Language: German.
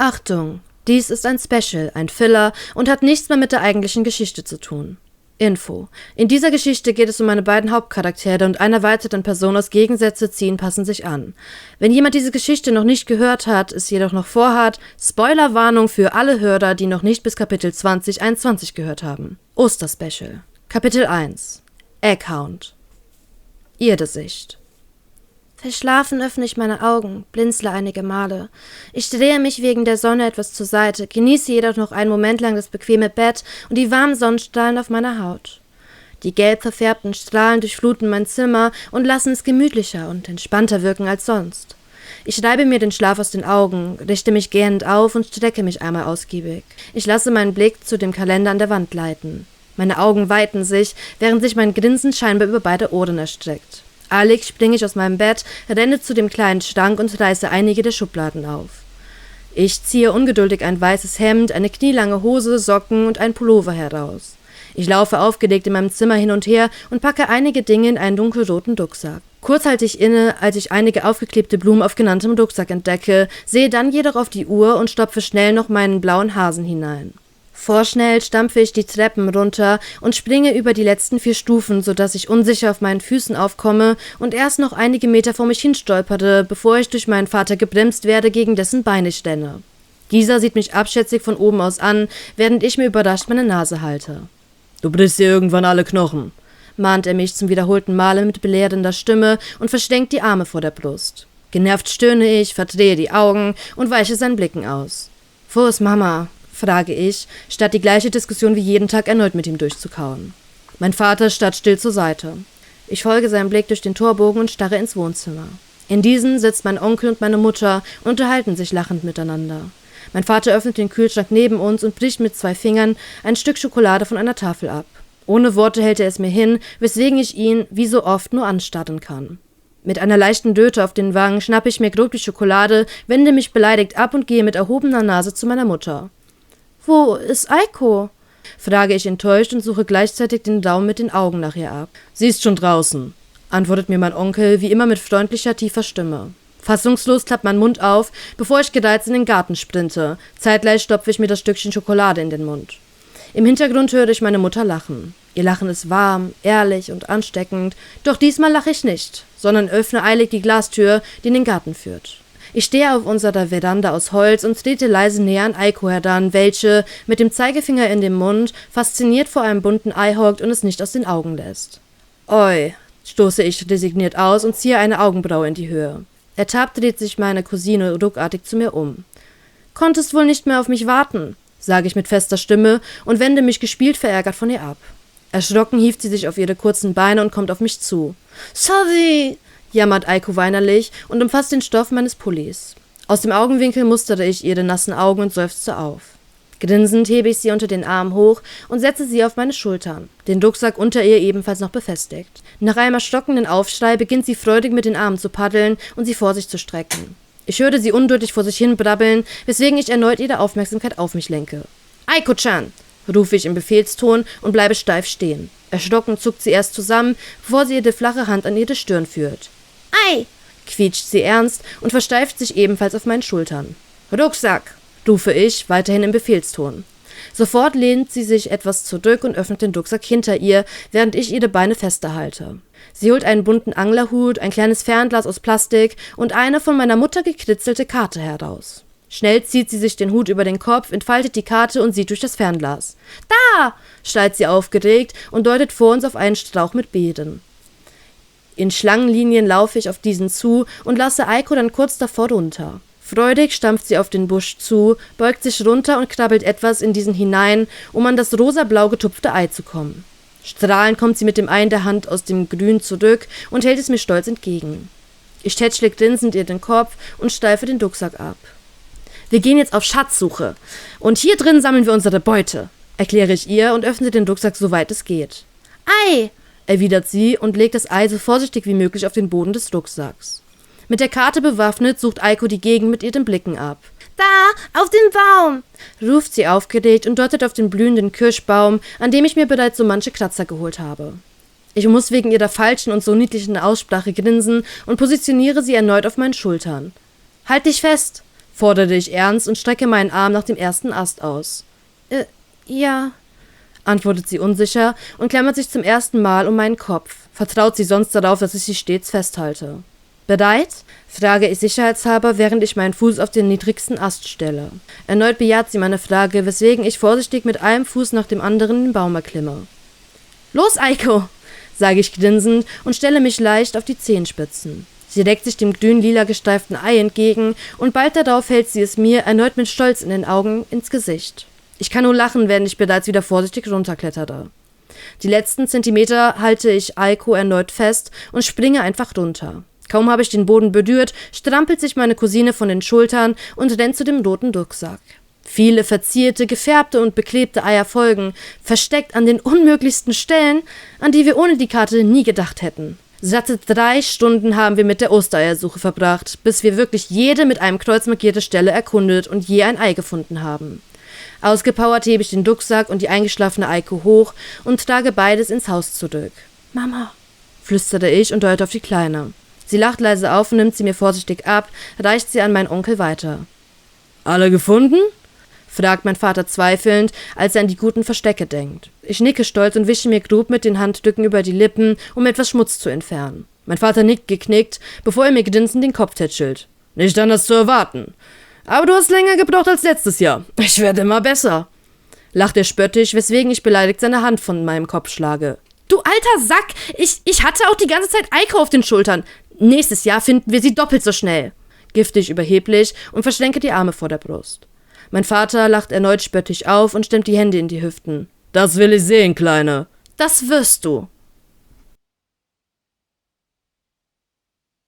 Achtung, dies ist ein Special, ein Filler und hat nichts mehr mit der eigentlichen Geschichte zu tun. Info: In dieser Geschichte geht es um meine beiden Hauptcharaktere und einer weiteren Person aus Gegensätze ziehen passen sich an. Wenn jemand diese Geschichte noch nicht gehört hat, es jedoch noch vorhat, Spoilerwarnung für alle Hörer, die noch nicht bis Kapitel 2021 gehört haben. Osterspecial. Kapitel 1. Egghound. Irdesicht. Verschlafen öffne ich meine Augen, blinzle einige Male. Ich drehe mich wegen der Sonne etwas zur Seite, genieße jedoch noch einen Moment lang das bequeme Bett und die warmen Sonnenstrahlen auf meiner Haut. Die gelb verfärbten Strahlen durchfluten mein Zimmer und lassen es gemütlicher und entspannter wirken als sonst. Ich reibe mir den Schlaf aus den Augen, richte mich gähnend auf und strecke mich einmal ausgiebig. Ich lasse meinen Blick zu dem Kalender an der Wand leiten. Meine Augen weiten sich, während sich mein Grinsen scheinbar über beide Ohren erstreckt. Eilig springe ich aus meinem Bett, renne zu dem kleinen Schrank und reiße einige der Schubladen auf. Ich ziehe ungeduldig ein weißes Hemd, eine knielange Hose, Socken und einen Pullover heraus. Ich laufe aufgeregt in meinem Zimmer hin und her und packe einige Dinge in einen dunkelroten Rucksack. Kurz halte ich inne, als ich einige aufgeklebte Blumen auf genanntem Rucksack entdecke, sehe dann jedoch auf die Uhr und stopfe schnell noch meinen blauen Hasen hinein. Vorschnell stampfe ich die Treppen runter und springe über die letzten 4 Stufen, sodass ich unsicher auf meinen Füßen aufkomme und erst noch einige Meter vor mich hin stolpere, bevor ich durch meinen Vater gebremst werde, gegen dessen Beine ich renne. Dieser sieht mich abschätzig von oben aus an, während ich mir überrascht meine Nase halte. »Du brichst dir irgendwann alle Knochen«, mahnt er mich zum wiederholten Male mit belehrender Stimme und verschränkt die Arme vor der Brust. Genervt stöhne ich, verdrehe die Augen und weiche seinen Blicken aus. »Wo ist Mama?« frage ich, statt die gleiche Diskussion wie jeden Tag erneut mit ihm durchzukauen. Mein Vater starrt still zur Seite. Ich folge seinem Blick durch den Torbogen und starre ins Wohnzimmer. In diesem sitzt mein Onkel und meine Mutter und unterhalten sich lachend miteinander. Mein Vater öffnet den Kühlschrank neben uns und bricht mit 2 Fingern ein Stück Schokolade von einer Tafel ab. Ohne Worte hält er es mir hin, weswegen ich ihn, wie so oft, nur anstarren kann. Mit einer leichten Röte auf den Wangen schnappe ich mir grob die Schokolade, wende mich beleidigt ab und gehe mit erhobener Nase zu meiner Mutter. »Wo ist Eiko?« frage ich enttäuscht und suche gleichzeitig den Daumen mit den Augen nach ihr ab. »Sie ist schon draußen«, antwortet mir mein Onkel, wie immer mit freundlicher, tiefer Stimme. Fassungslos klappt mein Mund auf, bevor ich gereizt in den Garten sprinte. Zeitgleich stopfe ich mir das Stückchen Schokolade in den Mund. Im Hintergrund höre ich meine Mutter lachen. Ihr Lachen ist warm, ehrlich und ansteckend, doch diesmal lache ich nicht, sondern öffne eilig die Glastür, die in den Garten führt. Ich stehe auf unserer Veranda aus Holz und trete leise näher an Eiko heran, welche, mit dem Zeigefinger in dem Mund, fasziniert vor einem bunten Ei hockt und es nicht aus den Augen lässt. »Oi«, stoße ich resigniert aus und ziehe eine Augenbraue in die Höhe. Ertappt dreht sich meine Cousine ruckartig zu mir um. »Konntest wohl nicht mehr auf mich warten«, sage ich mit fester Stimme und wende mich gespielt verärgert von ihr ab. Erschrocken hieft sie sich auf ihre kurzen Beine und kommt auf mich zu. »Sorry«, jammert Eiko weinerlich und umfasst den Stoff meines Pullis. Aus dem Augenwinkel mustere ich ihre nassen Augen und seufzte auf. Grinsend hebe ich sie unter den Arm hoch und setze sie auf meine Schultern, den Rucksack unter ihr ebenfalls noch befestigt. Nach einem erstockenden Aufschrei beginnt sie freudig mit den Armen zu paddeln und sie vor sich zu strecken. Ich höre sie undeutlich vor sich hin brabbeln, weswegen ich erneut ihre Aufmerksamkeit auf mich lenke. »Eiko-chan«, rufe ich im Befehlston und bleibe steif stehen. Erschrocken zuckt sie erst zusammen, bevor sie ihre flache Hand an ihre Stirn führt. »Ei«, quietscht sie ernst und versteift sich ebenfalls auf meinen Schultern. »Rucksack«, rufe ich, weiterhin im Befehlston. Sofort lehnt sie sich etwas zurück und öffnet den Rucksack hinter ihr, während ich ihre Beine fester halte. Sie holt einen bunten Anglerhut, ein kleines Fernglas aus Plastik und eine von meiner Mutter gekritzelte Karte heraus. Schnell zieht sie sich den Hut über den Kopf, entfaltet die Karte und sieht durch das Fernglas. »Da«, schreit sie aufgeregt und deutet vor uns auf einen Strauch mit Beeren. In Schlangenlinien laufe ich auf diesen zu und lasse Eiko dann kurz davor runter. Freudig stampft sie auf den Busch zu, beugt sich runter und krabbelt etwas in diesen hinein, um an das rosa-blau getupfte Ei zu kommen. Strahlend kommt sie mit dem Ei in der Hand aus dem Grün zurück und hält es mir stolz entgegen. Ich tätschle grinsend ihr den Kopf und steife den Rucksack ab. »Wir gehen jetzt auf Schatzsuche und hier drin sammeln wir unsere Beute«, erkläre ich ihr und öffne den Rucksack soweit es geht. »Ei«, erwidert sie und legt das Ei so vorsichtig wie möglich auf den Boden des Rucksacks. Mit der Karte bewaffnet sucht Eiko die Gegend mit ihren Blicken ab. »Da, auf den Baum«, ruft sie aufgeregt und deutet auf den blühenden Kirschbaum, an dem ich mir bereits so manche Kratzer geholt habe. Ich muss wegen ihrer falschen und so niedlichen Aussprache grinsen und positioniere sie erneut auf meinen Schultern. »Halt dich fest«, forderte ich ernst und strecke meinen Arm nach dem ersten Ast aus. Ja, antwortet sie unsicher und klammert sich zum ersten Mal um meinen Kopf. Vertraut sie sonst darauf, dass ich sie stets festhalte. Bereit? Frage ich sicherheitshalber, während ich meinen Fuß auf den niedrigsten Ast stelle. Erneut bejaht sie meine Frage, weswegen ich vorsichtig mit einem Fuß nach dem anderen den Baum erklimme. Los, Eiko, sage ich grinsend und stelle mich leicht auf die Zehenspitzen. Sie reckt sich dem grün-lila gestreiften Ei entgegen und bald darauf hält sie es mir, erneut mit Stolz in den Augen, ins Gesicht. Ich kann nur lachen, während ich bereits wieder vorsichtig runterklettere. Die letzten Zentimeter halte ich Eiko erneut fest und springe einfach runter. Kaum habe ich den Boden berührt, strampelt sich meine Cousine von den Schultern und rennt zu dem roten Rucksack. Viele verzierte, gefärbte und beklebte Eier folgen, versteckt an den unmöglichsten Stellen, an die wir ohne die Karte nie gedacht hätten. Satte 3 Stunden haben wir mit der Ostereiersuche verbracht, bis wir wirklich jede mit einem Kreuz markierte Stelle erkundet und je ein Ei gefunden haben. Ausgepowert hebe ich den Rucksack und die eingeschlafene Eiko hoch und trage beides ins Haus zurück. »Mama«, flüstere ich und deute auf die Kleine. Sie lacht leise auf und nimmt sie mir vorsichtig ab, reicht sie an meinen Onkel weiter. »Alle gefunden?« fragt mein Vater zweifelnd, als er an die guten Verstecke denkt. Ich nicke stolz und wische mir grob mit den Handrücken über die Lippen, um etwas Schmutz zu entfernen. Mein Vater nickt geknickt, bevor er mir grinsend den Kopf tätschelt. »Nicht anders zu erwarten. Aber du hast länger gebraucht als letztes Jahr. Ich werde immer besser«, lacht er spöttisch, weswegen ich beleidigt seine Hand von meinem Kopf schlage. »Du alter Sack! Ich hatte auch die ganze Zeit Eiko auf den Schultern. Nächstes Jahr finden wir sie doppelt so schnell«, giftig überheblich und verschränke die Arme vor der Brust. Mein Vater lacht erneut spöttisch auf und stemmt die Hände in die Hüften. »Das will ich sehen, Kleine.« »Das wirst du«,